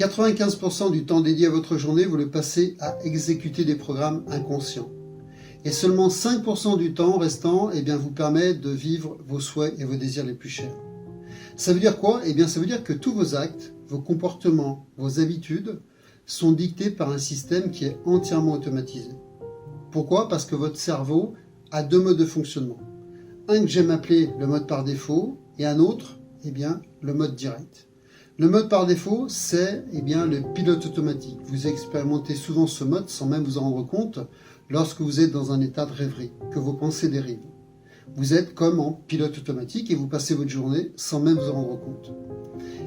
95% du temps dédié à votre journée, vous le passez à exécuter des programmes inconscients. Et seulement 5% du temps restant vous permet de vivre vos souhaits et vos désirs les plus chers. Ça veut dire quoi? Ça veut dire que tous vos actes, vos comportements, vos habitudes sont dictés par un système qui est entièrement automatisé. Pourquoi? Parce que votre cerveau a deux modes de fonctionnement. Un que j'aime appeler le mode par défaut et un autre, le mode direct. Le mode par défaut, c'est le pilote automatique. Vous expérimentez souvent ce mode sans même vous en rendre compte lorsque vous êtes dans un état de rêverie, que vos pensées dérivent. Vous êtes comme en pilote automatique et vous passez votre journée sans même vous en rendre compte.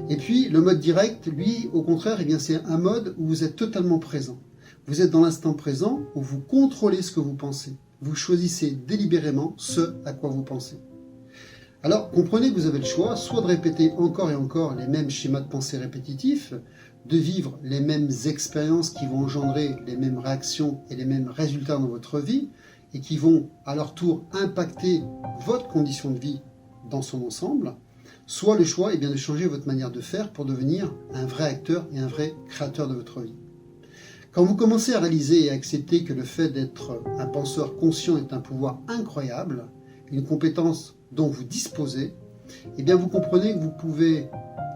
Et puis le mode direct, lui, au contraire, c'est un mode où vous êtes totalement présent. Vous êtes dans l'instant présent où vous contrôlez ce que vous pensez. Vous choisissez délibérément ce à quoi vous pensez. Alors, comprenez que vous avez le choix, soit de répéter encore et encore les mêmes schémas de pensée répétitifs, de vivre les mêmes expériences qui vont engendrer les mêmes réactions et les mêmes résultats dans votre vie, et qui vont à leur tour impacter votre condition de vie dans son ensemble, soit le choix de changer votre manière de faire pour devenir un vrai acteur et un vrai créateur de votre vie. Quand vous commencez à réaliser et à accepter que le fait d'être un penseur conscient est un pouvoir incroyable, une compétence dont vous disposez, vous comprenez que vous pouvez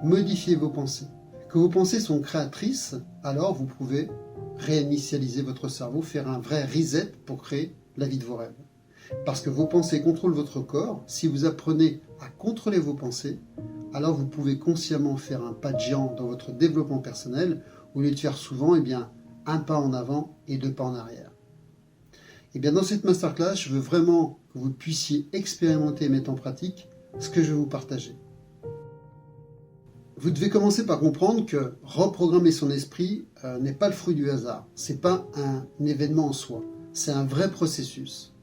modifier vos pensées, que vos pensées sont créatrices, alors vous pouvez réinitialiser votre cerveau, faire un vrai reset pour créer la vie de vos rêves. Parce que vos pensées contrôlent votre corps, si vous apprenez à contrôler vos pensées, alors vous pouvez consciemment faire un pas de géant dans votre développement personnel, au lieu de faire souvent un pas en avant et deux pas en arrière. Dans cette masterclass, je veux vraiment que vous puissiez expérimenter et mettre en pratique ce que je vais vous partager. Vous devez commencer par comprendre que reprogrammer son esprit n'est pas le fruit du hasard. Ce n'est pas un événement en soi. C'est un vrai processus.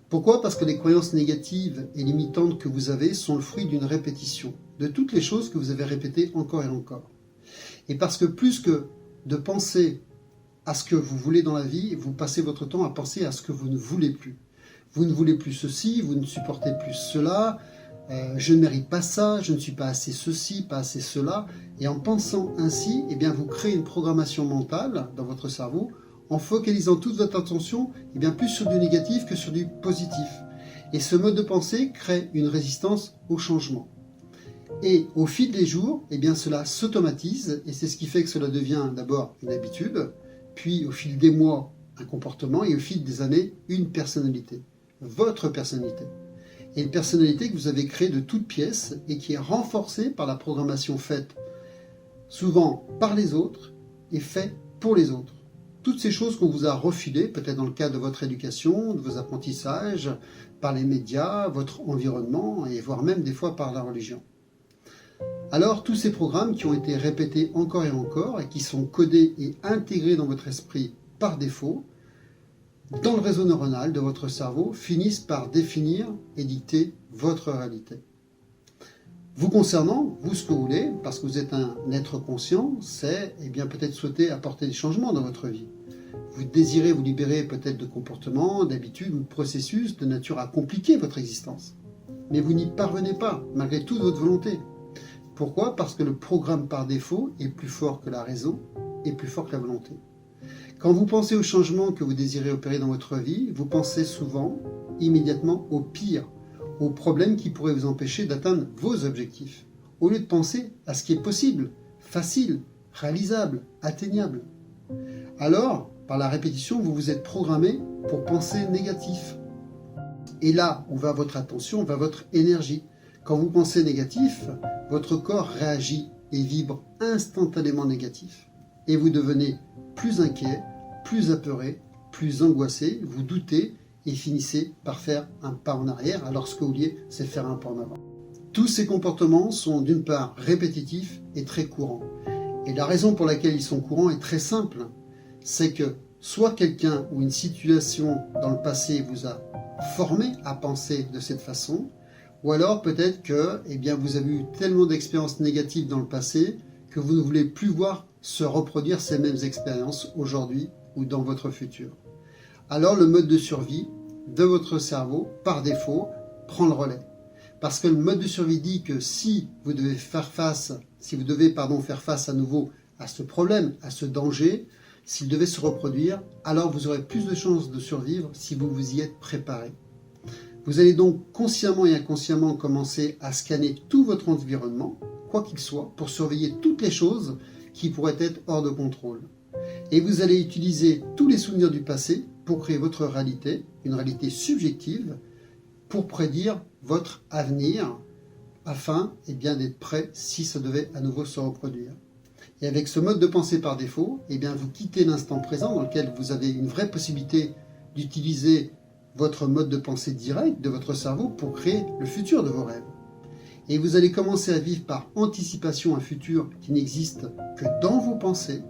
Pourquoi? Parce que les croyances négatives et limitantes que vous avez sont le fruit d'une répétition, de toutes les choses que vous avez répétées encore et encore. Et parce que plus que de penser à ce que vous voulez dans la vie, vous passez votre temps à penser à ce que vous ne voulez plus. Vous ne voulez plus ceci, vous ne supportez plus cela, je ne mérite pas ça, je ne suis pas assez ceci, pas assez cela. Et en pensant ainsi, vous créez une programmation mentale dans votre cerveau en focalisant toute votre attention plus sur du négatif que sur du positif. Et ce mode de pensée crée une résistance au changement. Et au fil des jours, cela s'automatise et c'est ce qui fait que cela devient d'abord une habitude, puis au fil des mois, un comportement et au fil des années, une personnalité. Votre personnalité. Et une personnalité que vous avez créée de toutes pièces et qui est renforcée par la programmation faite souvent par les autres et faite pour les autres. Toutes ces choses qu'on vous a refilées, peut-être dans le cadre de votre éducation, de vos apprentissages, par les médias, votre environnement et voire même des fois par la religion. Alors tous ces programmes qui ont été répétés encore et encore et qui sont codés et intégrés dans votre esprit par défaut, dans le réseau neuronal de votre cerveau, finissent par définir et dicter votre réalité. Vous concernant, vous ce que vous voulez, parce que vous êtes un être conscient, c'est peut-être souhaiter apporter des changements dans votre vie. Vous désirez vous libérer peut-être de comportements, d'habitudes ou de processus de nature à compliquer votre existence. Mais vous n'y parvenez pas, malgré toute votre volonté. Pourquoi? Parce que le programme par défaut est plus fort que la raison et plus fort que la volonté. Quand vous pensez au changement que vous désirez opérer dans votre vie, vous pensez souvent, immédiatement, au pire, aux problèmes qui pourraient vous empêcher d'atteindre vos objectifs, au lieu de penser à ce qui est possible, facile, réalisable, atteignable. Alors, par la répétition, vous vous êtes programmé pour penser négatif. Et là où va votre attention, va votre énergie. Quand vous pensez négatif, votre corps réagit et vibre instantanément négatif. Et vous devenez plus inquiet, plus apeuré, plus angoissé, vous doutez et finissez par faire un pas en arrière, alors ce que vous vouliez, c'est faire un pas en avant. Tous ces comportements sont d'une part répétitifs et très courants. Et la raison pour laquelle ils sont courants est très simple. C'est que soit quelqu'un ou une situation dans le passé vous a formé à penser de cette façon, ou alors peut-être que vous avez eu tellement d'expériences négatives dans le passé que vous ne voulez plus voir se reproduire ces mêmes expériences aujourd'hui ou dans votre futur. Alors le mode de survie de votre cerveau, par défaut, prend le relais. Parce que le mode de survie dit que si vous devez faire face à nouveau à ce problème, à ce danger, s'il devait se reproduire, alors vous aurez plus de chances de survivre si vous vous y êtes préparé. Vous allez donc consciemment et inconsciemment commencer à scanner tout votre environnement, quoi qu'il soit, pour surveiller toutes les choses qui pourraient être hors de contrôle. Et vous allez utiliser tous les souvenirs du passé pour créer votre réalité, une réalité subjective, pour prédire votre avenir, afin d'être prêt si ça devait à nouveau se reproduire. Et avec ce mode de pensée par défaut, vous quittez l'instant présent dans lequel vous avez une vraie possibilité d'utiliser votre mode de pensée direct de votre cerveau pour créer le futur de vos rêves. Et vous allez commencer à vivre par anticipation un futur qui n'existe que dans vos pensées.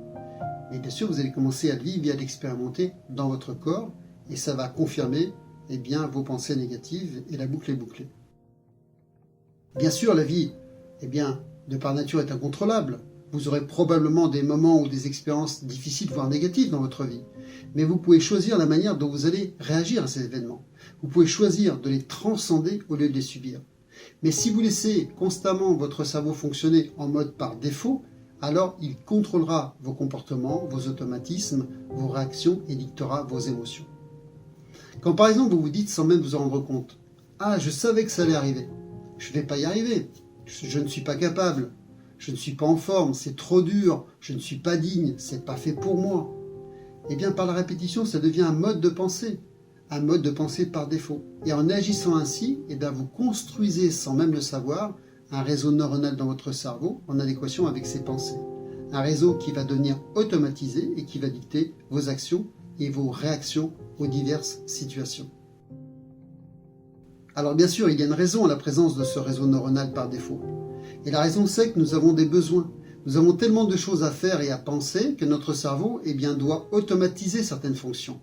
Et bien sûr, vous allez commencer à le vivre et à l'expérimenter dans votre corps, et ça va confirmer vos pensées négatives, et la boucle est bouclée. Bien sûr, la vie, de par nature, est incontrôlable. Vous aurez probablement des moments ou des expériences difficiles, voire négatives dans votre vie. Mais vous pouvez choisir la manière dont vous allez réagir à ces événements. Vous pouvez choisir de les transcender au lieu de les subir. Mais si vous laissez constamment votre cerveau fonctionner en mode par défaut, alors il contrôlera vos comportements, vos automatismes, vos réactions et dictera vos émotions. Quand par exemple vous vous dites sans même vous en rendre compte « Ah, je savais que ça allait arriver. Je ne vais pas y arriver. Je ne suis pas capable. Je ne suis pas en forme. C'est trop dur. Je ne suis pas digne. C'est pas fait pour moi. » Par la répétition, ça devient un mode de pensée par défaut. Et en agissant ainsi, vous construisez sans même le savoir un réseau neuronal dans votre cerveau en adéquation avec ses pensées. Un réseau qui va devenir automatisé et qui va dicter vos actions et vos réactions aux diverses situations. Alors bien sûr, il y a une raison à la présence de ce réseau neuronal par défaut. Et la raison, c'est que nous avons des besoins. Nous avons tellement de choses à faire et à penser que notre cerveau doit automatiser certaines fonctions,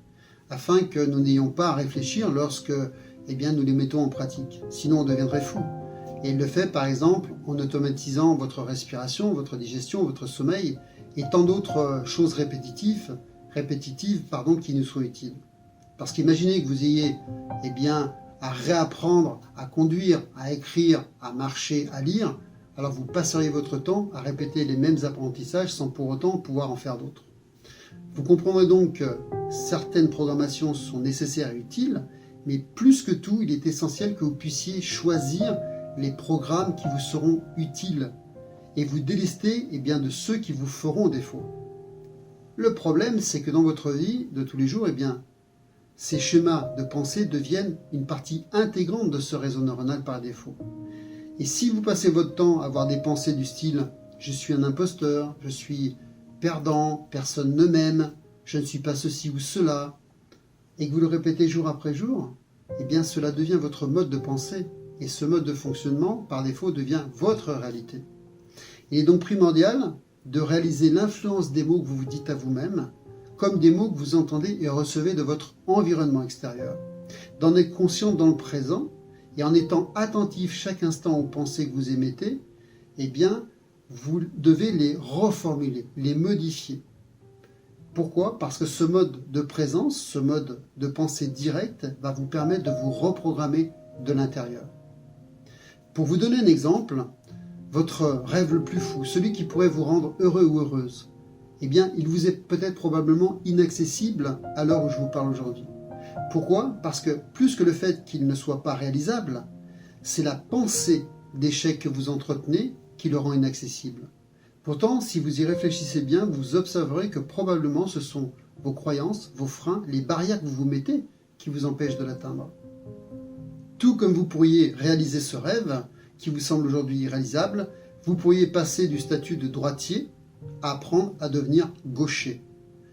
afin que nous n'ayons pas à réfléchir lorsque nous les mettons en pratique. Sinon, on deviendrait fou. Et il le fait par exemple en automatisant votre respiration, votre digestion, votre sommeil et tant d'autres choses répétitives qui nous sont utiles. Parce qu'imaginez que vous ayez à réapprendre à conduire, à écrire, à marcher, à lire, alors vous passeriez votre temps à répéter les mêmes apprentissages sans pour autant pouvoir en faire d'autres. Vous comprendrez donc que certaines programmations sont nécessaires et utiles, mais plus que tout, il est essentiel que vous puissiez choisir les programmes qui vous seront utiles et vous délester de ceux qui vous feront défaut. Le problème, c'est que dans votre vie de tous les jours, ces schémas de pensée deviennent une partie intégrante de ce réseau neuronal par défaut. Et si vous passez votre temps à avoir des pensées du style « je suis un imposteur, je suis perdant, personne ne m'aime, je ne suis pas ceci ou cela », et que vous le répétez jour après jour, cela devient votre mode de pensée. Et ce mode de fonctionnement, par défaut, devient votre réalité. Il est donc primordial de réaliser l'influence des mots que vous vous dites à vous-même, comme des mots que vous entendez et recevez de votre environnement extérieur. D'en être conscient dans le présent, et en étant attentif chaque instant aux pensées que vous émettez, vous devez les reformuler, les modifier. Pourquoi ? Parce que ce mode de présence, ce mode de pensée directe, va vous permettre de vous reprogrammer de l'intérieur. Pour vous donner un exemple, votre rêve le plus fou, celui qui pourrait vous rendre heureux ou heureuse, il vous est peut-être probablement inaccessible à l'heure où je vous parle aujourd'hui. Pourquoi ? Parce que plus que le fait qu'il ne soit pas réalisable, c'est la pensée d'échec que vous entretenez qui le rend inaccessible. Pourtant, si vous y réfléchissez bien, vous observerez que probablement ce sont vos croyances, vos freins, les barrières que vous vous mettez qui vous empêchent de l'atteindre. Tout comme vous pourriez réaliser ce rêve, qui vous semble aujourd'hui irréalisable, vous pourriez passer du statut de droitier à apprendre à devenir gaucher.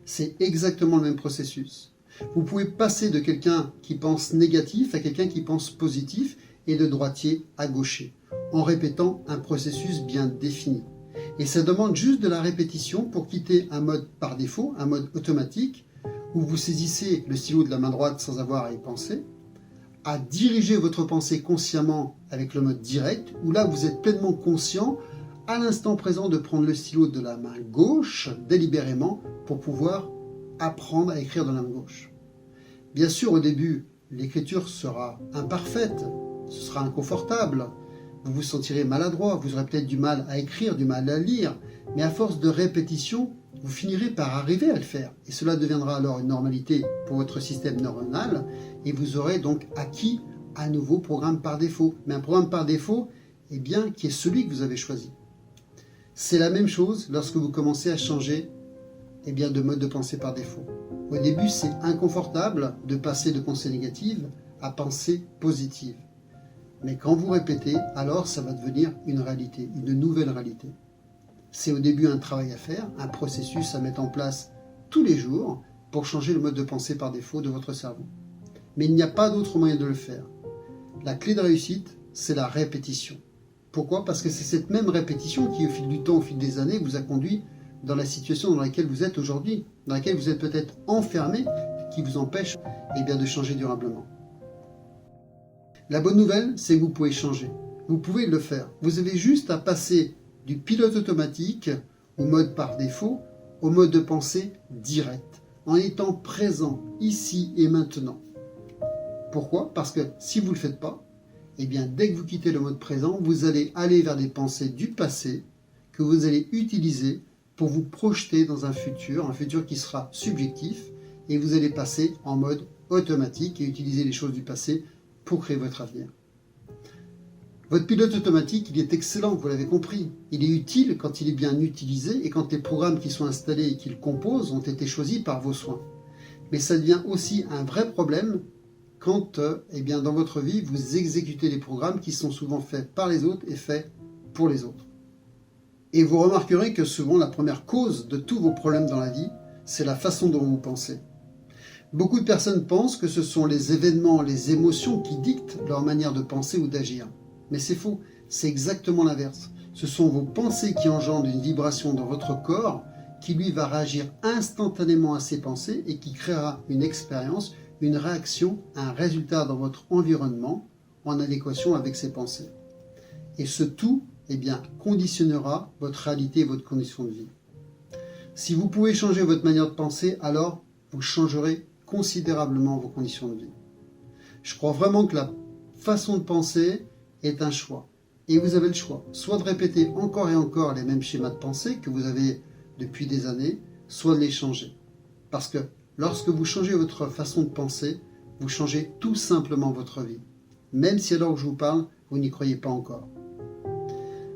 C'est exactement le même processus. Vous pouvez passer de quelqu'un qui pense négatif à quelqu'un qui pense positif et de droitier à gaucher, en répétant un processus bien défini. Et ça demande juste de la répétition pour quitter un mode par défaut, un mode automatique, où vous saisissez le stylo de la main droite sans avoir à y penser, à diriger votre pensée consciemment avec le mode direct, où là vous êtes pleinement conscient à l'instant présent de prendre le stylo de la main gauche délibérément pour pouvoir apprendre à écrire de la main gauche. Bien sûr, au début, l'écriture sera imparfaite, ce sera inconfortable, vous vous sentirez maladroit, vous aurez peut-être du mal à écrire, du mal à lire, mais à force de répétition, vous finirez par arriver à le faire. Et cela deviendra alors une normalité pour votre système neuronal et vous aurez donc acquis un nouveau programme par défaut. Mais un programme par défaut, eh bien, qui est celui que vous avez choisi. C'est la même chose lorsque vous commencez à changer eh bien, de mode de pensée par défaut. Au début, c'est inconfortable de passer de pensée négative à pensée positive. Mais quand vous répétez, alors ça va devenir une réalité, une nouvelle réalité. C'est au début un travail à faire, un processus à mettre en place tous les jours pour changer le mode de pensée par défaut de votre cerveau. Mais il n'y a pas d'autre moyen de le faire. La clé de réussite, c'est la répétition. Pourquoi? Parce que c'est cette même répétition qui, au fil du temps, au fil des années, vous a conduit dans la situation dans laquelle vous êtes aujourd'hui, dans laquelle vous êtes peut-être enfermé, qui vous empêche eh bien, de changer durablement. La bonne nouvelle, c'est que vous pouvez changer. Vous pouvez le faire. Vous avez juste à passer du pilote automatique au mode par défaut, au mode de pensée direct, en étant présent ici et maintenant. Pourquoi? Parce que si vous ne le faites pas, eh bien, dès que vous quittez le mode présent, vous allez aller vers des pensées du passé que vous allez utiliser pour vous projeter dans un futur qui sera subjectif, et vous allez passer en mode automatique et utiliser les choses du passé pour créer votre avenir. Votre pilote automatique, il est excellent, vous l'avez compris. Il est utile quand il est bien utilisé et quand les programmes qui sont installés et qui le composent ont été choisis par vos soins. Mais ça devient aussi un vrai problème quand, eh bien, dans votre vie, vous exécutez des programmes qui sont souvent faits par les autres et faits pour les autres. Et vous remarquerez que souvent, la première cause de tous vos problèmes dans la vie, c'est la façon dont vous pensez. Beaucoup de personnes pensent que ce sont les événements, les émotions qui dictent leur manière de penser ou d'agir. Mais c'est faux, c'est exactement l'inverse. Ce sont vos pensées qui engendrent une vibration dans votre corps qui lui va réagir instantanément à ces pensées et qui créera une expérience, une réaction, un résultat dans votre environnement en adéquation avec ces pensées. Et ce tout, eh bien, conditionnera votre réalité et votre condition de vie. Si vous pouvez changer votre manière de penser, alors vous changerez considérablement vos conditions de vie. Je crois vraiment que la façon de penser est un choix. Et vous avez le choix, soit de répéter encore et encore les mêmes schémas de pensée que vous avez depuis des années, soit de les changer. Parce que lorsque vous changez votre façon de penser, vous changez tout simplement votre vie. Même si alors que je vous parle, vous n'y croyez pas encore.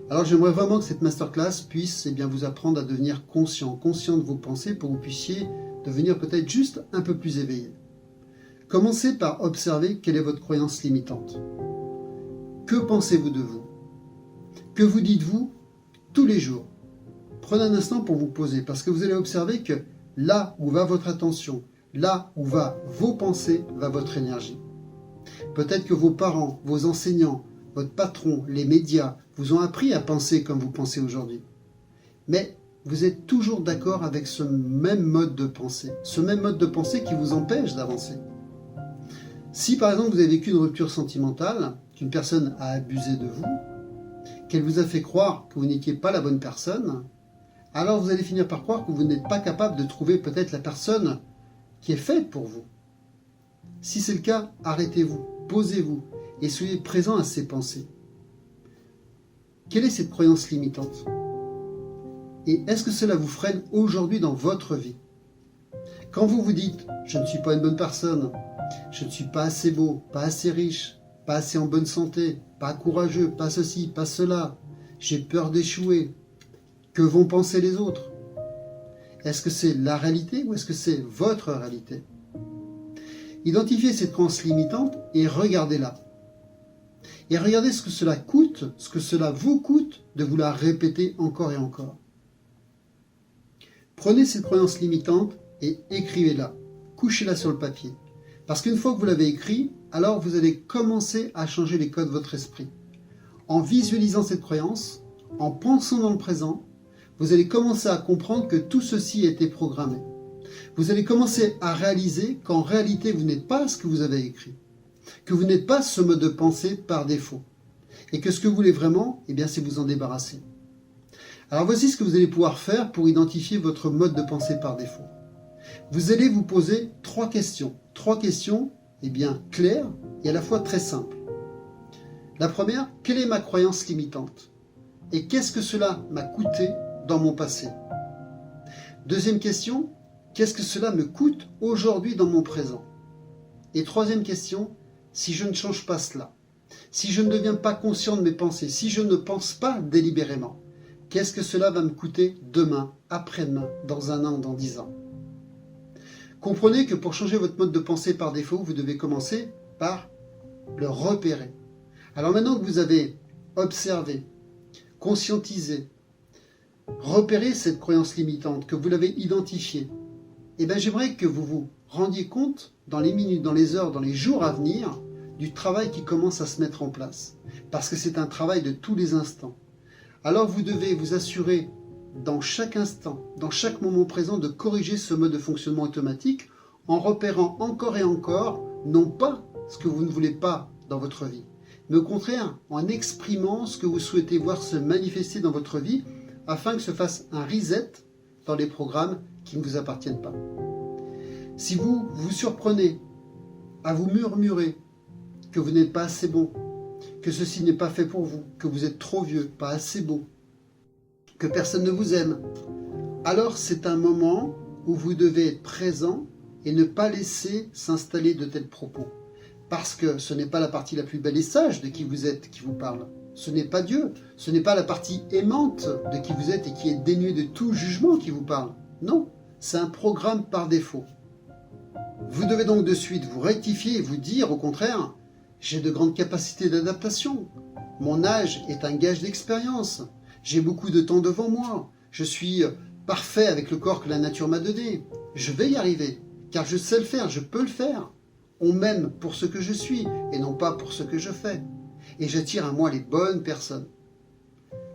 Alors j'aimerais vraiment que cette masterclass puisse bien, vous apprendre à devenir conscient de vos pensées pour que vous puissiez devenir peut-être juste un peu plus éveillé. Commencez par observer quelle est votre croyance limitante. Que pensez-vous de vous? Que vous dites-vous tous les jours? Prenez un instant pour vous poser, parce que vous allez observer que là où va votre attention, là où va vos pensées, va votre énergie. Peut-être que vos parents, vos enseignants, votre patron, les médias vous ont appris à penser comme vous pensez aujourd'hui. Mais vous êtes toujours d'accord avec ce même mode de pensée qui vous empêche d'avancer. Si par exemple vous avez vécu une rupture sentimentale, qu'une personne a abusé de vous, qu'elle vous a fait croire que vous n'étiez pas la bonne personne, alors vous allez finir par croire que vous n'êtes pas capable de trouver peut-être la personne qui est faite pour vous. Si c'est le cas, arrêtez-vous, posez-vous et soyez présent à ces pensées. Quelle est cette croyance limitante? Et est-ce que cela vous freine aujourd'hui dans votre vie? Quand vous vous dites « je ne suis pas une bonne personne », « je ne suis pas assez beau, pas assez riche, pas assez en bonne santé, pas courageux, pas ceci, pas cela, j'ai peur d'échouer, que vont penser les autres ?» Est-ce que c'est la réalité ou est-ce que c'est votre réalité? Identifiez cette croyance limitante et regardez-la. Et regardez ce que cela coûte, ce que cela vous coûte de vous la répéter encore et encore. Prenez cette croyance limitante et écrivez-la. Couchez-la sur le papier. Parce qu'une fois que vous l'avez écrit, alors vous allez commencer à changer les codes de votre esprit. En visualisant cette croyance, en pensant dans le présent, vous allez commencer à comprendre que tout ceci a été programmé. Vous allez commencer à réaliser qu'en réalité, vous n'êtes pas ce que vous avez écrit. Que vous n'êtes pas ce mode de pensée par défaut. Et que ce que vous voulez vraiment, eh bien, c'est vous en débarrasser. Alors voici ce que vous allez pouvoir faire pour identifier votre mode de pensée par défaut. Vous allez vous poser trois questions. Trois questions, eh bien, claires et à la fois très simples. La première, quelle est ma croyance limitante? Et qu'est-ce que cela m'a coûté dans mon passé? Deuxième question, qu'est-ce que cela me coûte aujourd'hui dans mon présent? Et troisième question, si je ne change pas cela, si je ne deviens pas conscient de mes pensées, si je ne pense pas délibérément, qu'est-ce que cela va me coûter demain, après-demain, dans un an, dans 10 ans? Comprenez que pour changer votre mode de pensée par défaut, vous devez commencer par le repérer. Alors maintenant que vous avez observé, conscientisé, repéré cette croyance limitante, que vous l'avez identifiée, eh bien j'aimerais que vous vous rendiez compte dans les minutes, dans les heures, dans les jours à venir, du travail qui commence à se mettre en place. Parce que c'est un travail de tous les instants. Alors vous devez vous assurer dans chaque instant, dans chaque moment présent, de corriger ce mode de fonctionnement automatique en repérant encore et encore, non pas ce que vous ne voulez pas dans votre vie, mais au contraire en exprimant ce que vous souhaitez voir se manifester dans votre vie afin que se fasse un reset dans les programmes qui ne vous appartiennent pas. Si vous vous surprenez à vous murmurer que vous n'êtes pas assez bon, que ceci n'est pas fait pour vous, que vous êtes trop vieux, pas assez beau, que personne ne vous aime, alors c'est un moment où vous devez être présent et ne pas laisser s'installer de tels propos. Parce que ce n'est pas la partie la plus belle et sage de qui vous êtes qui vous parle. Ce n'est pas Dieu, ce n'est pas la partie aimante de qui vous êtes et qui est dénuée de tout jugement qui vous parle. Non, c'est un programme par défaut. Vous devez donc de suite vous rectifier et vous dire au contraire, j'ai de grandes capacités d'adaptation, mon âge est un gage d'expérience, j'ai beaucoup de temps devant moi, je suis parfait avec le corps que la nature m'a donné, je vais y arriver, car je sais le faire, je peux le faire. On m'aime pour ce que je suis et non pas pour ce que je fais. Et j'attire à moi les bonnes personnes.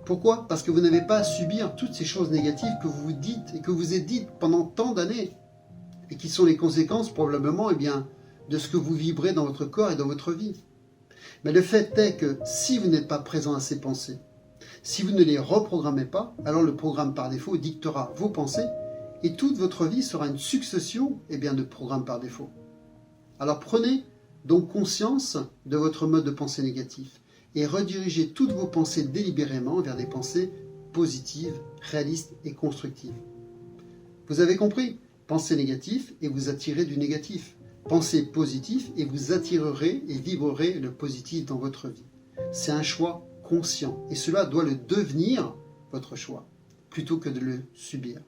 Pourquoi? Parce que vous n'avez pas à subir toutes ces choses négatives que vous vous dites et que vous êtes dites pendant tant d'années et qui sont les conséquences probablement de ce que vous vibrez dans votre corps et dans votre vie. Mais le fait est que si vous n'êtes pas présent à ces pensées, si vous ne les reprogrammez pas, alors le programme par défaut dictera vos pensées et toute votre vie sera une succession de programmes par défaut. Alors prenez donc conscience de votre mode de pensée négatif et redirigez toutes vos pensées délibérément vers des pensées positives, réalistes et constructives. Vous avez compris? Pensez négatif et vous attirez du négatif. Pensez positif et vous attirerez et vibrerez le positif dans votre vie. C'est un choix conscient et cela doit le devenir votre choix plutôt que de le subir.